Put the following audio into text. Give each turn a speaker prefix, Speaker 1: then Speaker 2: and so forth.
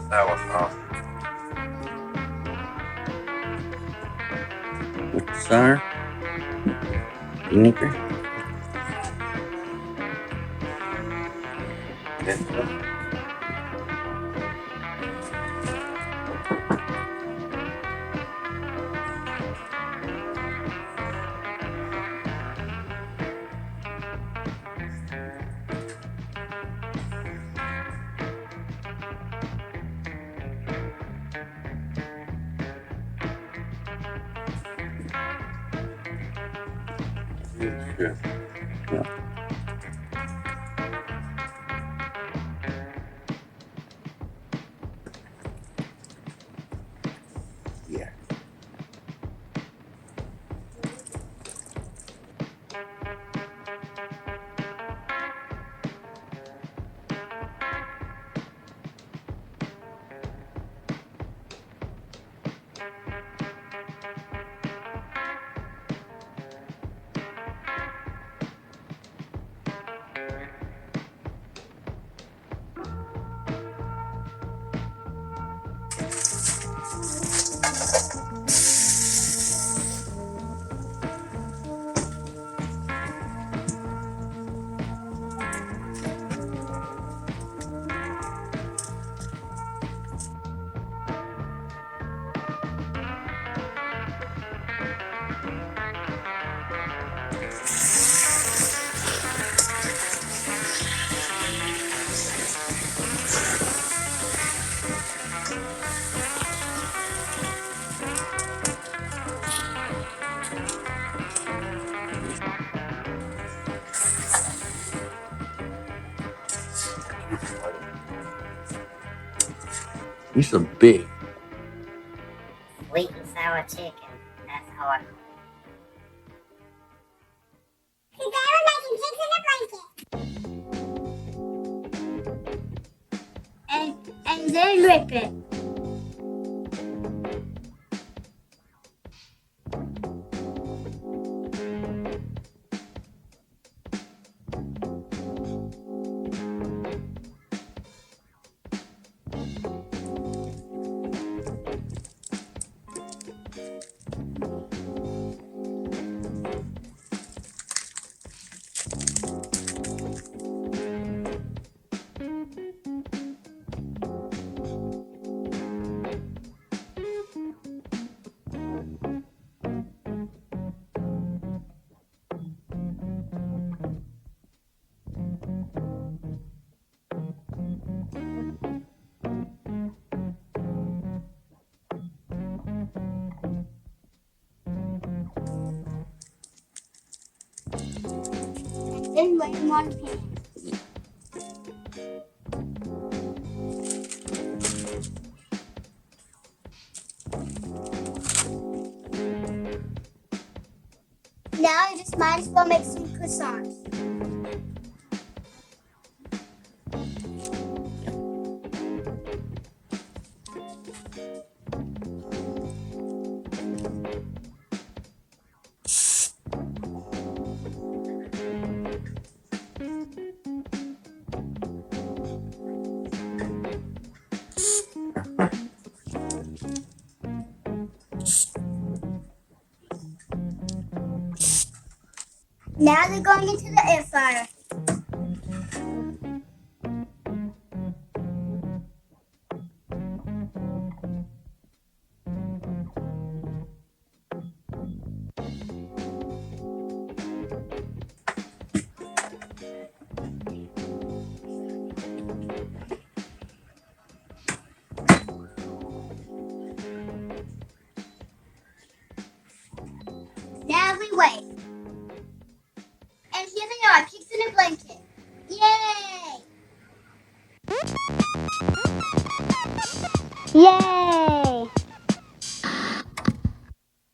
Speaker 1: Sour sauce. Sour vinegar. Ketchup. Sure. Yeah. Yeah. You're so big.
Speaker 2: Sweet and sour chicken. That's hard.
Speaker 3: Today we're making pigs in a blanket. And then rip it. Then lay them on a pan. Now I just might as well make some croissants. Now they're going into the air fryer. Now we wait. And here they are, pigs in a blanket. Yay! Yay!